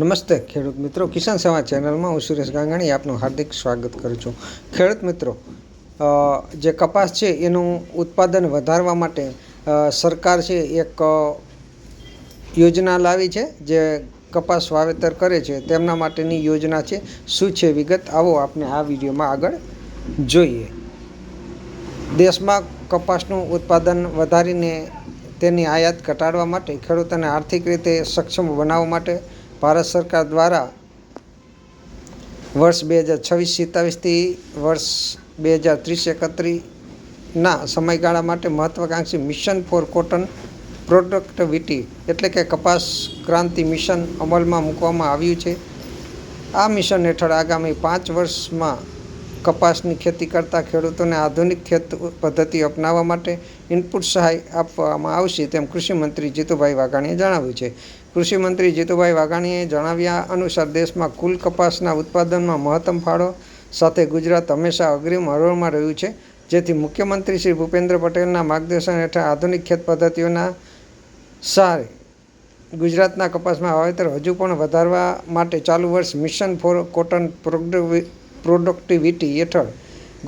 નમસ્તે ખેડૂત મિત્રો, કિસાન સમાજ ચેનલમાં હું સુરેશ ગાંગાણી આપનું હાર્દિક સ્વાગત કરું છું। ખેડૂત મિત્રો, જે કપાસ છે એનું ઉત્પાદન વધારવા માટે સરકાર છે એક યોજના લાવી છે। જે કપાસ વાવેતર કરે છે તેમના માટેની યોજના છે। શું છે વિગત, આવો આપણે આ વિડીયોમાં આગળ જોઈએ। દેશમાં કપાસનું ઉત્પાદન વધારીને તેની આયાત ઘટાડવા માટે, ખેડૂતોને આર્થિક રીતે સક્ષમ બનાવવા માટે ભારત સરકાર દ્વારા વર્ષ 2026-27થી વર્ષ 2030-31ના સમયગાળા માટે મહત્વાકાંક્ષી મિશન ફોર કોટન પ્રોડક્ટિવિટી એટલે કે કપાસ ક્રાંતિ મિશન અમલમાં મૂકવામાં આવ્યું છે। આ મિશન હેઠળ આગામી 5 વર્ષમાં કપાસની ખેતી કરતા ખેડૂતોને આધુનિક ખેત પદ્ધતિ અપનાવવા માટે ઇનપુટ સહાય આપવામાં આવશે, તેમ કૃષિ મંત્રી જીતુભાઈ વાઘાણીએ જણાવ્યું છે। કૃષિ મંત્રી જીતુભાઈ વાઘાણીએ જણાવ્યા અનુસાર દેશમાં કુલ કપાસના ઉત્પાદનમાં મહત્તમ ફાળો સાથે ગુજરાત હંમેશા અગ્રીમ હરોળમાં રહ્યું છે, જેથી મુખ્યમંત્રી શ્રી ભૂપેન્દ્ર પટેલના માર્ગદર્શન હેઠળ આધુનિક ખેત પદ્ધતિઓના સહારે ગુજરાતના કપાસમાં વાવેતર હજુ પણ વધારવા માટે ચાલુ વર્ષ મિશન ફોર કોટન પ્રોડક્ટિવિટી હેઠળ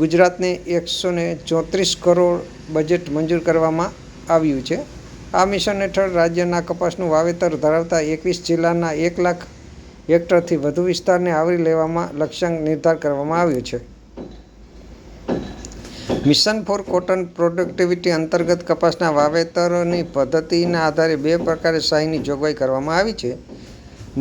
ગુજરાતને 134 કરોડ બજેટ મંજૂર કરવામાં આવ્યું છે। આ મિશન હેઠળ રાજ્યના કપાસનું વાવેતર ધરાવતા 21 જિલ્લાના 1 લાખ હેક્ટરથી વધુ વિસ્તારને આવરી લેવામાં લક્ષ્યાંક નિર્ધાર કરવામાં આવ્યો છે। મિશન ફોર કોટન પ્રોડક્ટિવિટી અંતર્ગત કપાસના વાવેતરની પદ્ધતિના આધારે 2 પ્રકારે સહાયની જોગવાઈ કરવામાં આવી છે।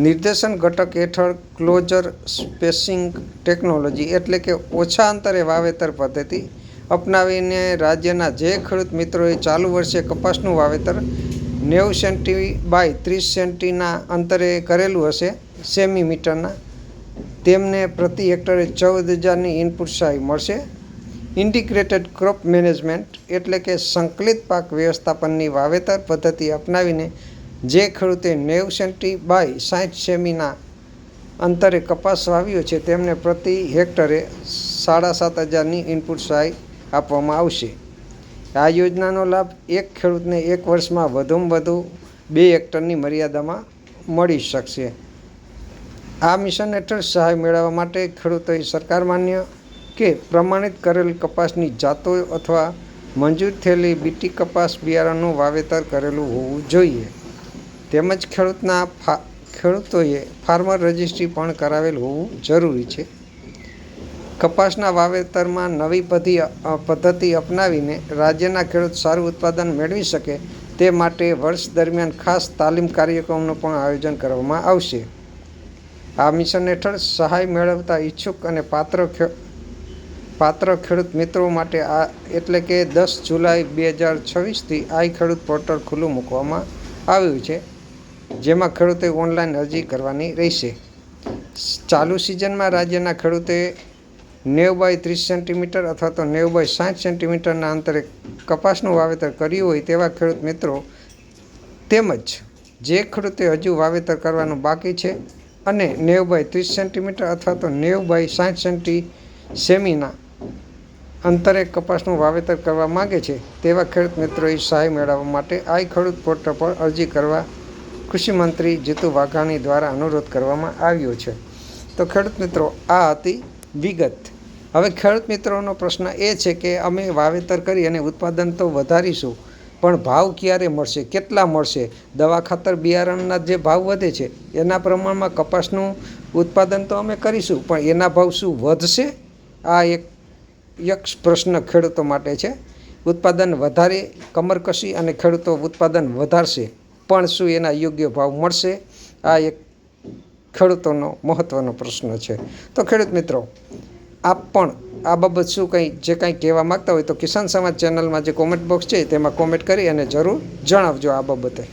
નિર્દેશન ઘટક હેઠળ ક્લોઝર સ્પેસિંગ ટેકનોલોજી એટલે કે ઓછા અંતરે વાવેતર પદ્ધતિ અપનાવીને રાજ્યના જે ખેડૂત મિત્રોએ ચાલુ વર્ષે કપાસનું વાવેતર 90 સેન્ટી બાય 30 સેન્ટીના અંતરે કરેલું હશે સેમીમીટરના, તેમને પ્રતિ હેક્ટરે 14,000ની ઇનપુટ સહાય મળશે। ઇન્ટિગ્રેટેડ ક્રોપ મેનેજમેન્ટ એટલે કે સંકલિત પાક વ્યવસ્થાપનની વાવેતર પદ્ધતિ અપનાવીને જે ખેડૂતે 90 સેન્ટી બાય 60 સેમીના અંતરે કપાસ વાવ્યો છે તેમને પ્રતિ હેક્ટરે 7,500ની ઇનપુટ સહાય આપવામાં આવશે। આ યોજનાનો લાભ એક ખેડૂતને 1 વર્ષમાં વધુમાં વધુ 2 હેક્ટરની મર્યાદામાં મળી શકશે। આ મિશન હેઠળ સહાય મેળવવા માટે ખેડૂતોએ સરકાર માન્ય કે પ્રમાણિત કરેલ કપાસની જાતો અથવા મંજૂર થયેલી બીટી કપાસ બિયારણનું વાવેતર કરેલું હોવું જોઈએ, તેમજ ખેડૂતોએ ફાર્મર રજિસ્ટ્રી પણ કરાવેલ હોવું જરૂરી છે। કપાસના વાવેતરમાં નવી પદ્ધતિ અપનાવીને રાજ્યના ખેડૂત સારું ઉત્પાદન મેળવી શકે તે માટે વર્ષ દરમિયાન ખાસ તાલીમ કાર્યક્રમનું પણ આયોજન કરવામાં આવશે। આ મિશન હેઠળ સહાય મેળવતા ઈચ્છુક અને પાત્ર ખેડૂત મિત્રો માટે એટલે કે 10 જુલાઈ 2026થી આઈ ખેડૂત પોર્ટલ ખુલ્લું મૂકવામાં આવ્યું છે, જેમાં ખેડૂતે ઓનલાઈન અરજી કરવાની રહેશે। ચાલુ સિઝનમાં રાજ્યના ખેડૂતે 90 બાય 30 સેન્ટીમીટર અથવા તો 90 બાય 60 સેન્ટીમીટરના અંતરે કપાસનું વાવેતર કર્યું હોય તેવા ખેડૂત મિત્રો તેમજ જે ખેડૂતે હજુ વાવેતર કરવાનું બાકી છે અને 90 બાય 30 સેન્ટીમીટર અથવા તો 90 બાય 60 સેમીના અંતરે કપાસનું વાવેતર કરવા માગે છે તેવા ખેડૂત મિત્રોએ સહાય મેળવવા માટે આઈ ખેડૂત પોર્ટલ પર અરજી કરવા કૃષિ મંત્રી જીતુ વાઘાણી દ્વારા અનુરોધ કરવામાં આવ્યો છે। તો ખેડૂત મિત્રો, આ હતી વિગત। હવે ખેડૂત મિત્રોનો પ્રશ્ન એ છે કે અમે વાવેતર કરી અને ઉત્પાદન તો વધારીશું, પણ ભાવ ક્યારે મળશે, કેટલા મળશે? દવા ખાતર બિયારણના જે ભાવ વધે છે એના પ્રમાણમાં કપાસનું ઉત્પાદન તો અમે કરીશું, પણ એના ભાવ શું વધશે? આ એક પ્રશ્ન ખેડૂતો માટે છે। ઉત્પાદન વધારે કમર કસી અને ખેડૂતો ઉત્પાદન વધારશે, પણ શું એના યોગ્ય ભાવ મળશે? આ એક ખેડૂતોનો મહત્ત્વનો પ્રશ્ન છે। તો ખેડૂત મિત્રો, આપ પણ આ બાબત જે કંઈ કહેવા માગતા હોય તો કિસાન સમાજ ચેનલમાં જે કોમેન્ટ બોક્સ છે તેમાં કોમેન્ટ કરી અને જરૂર જણાવજો આ બાબતે।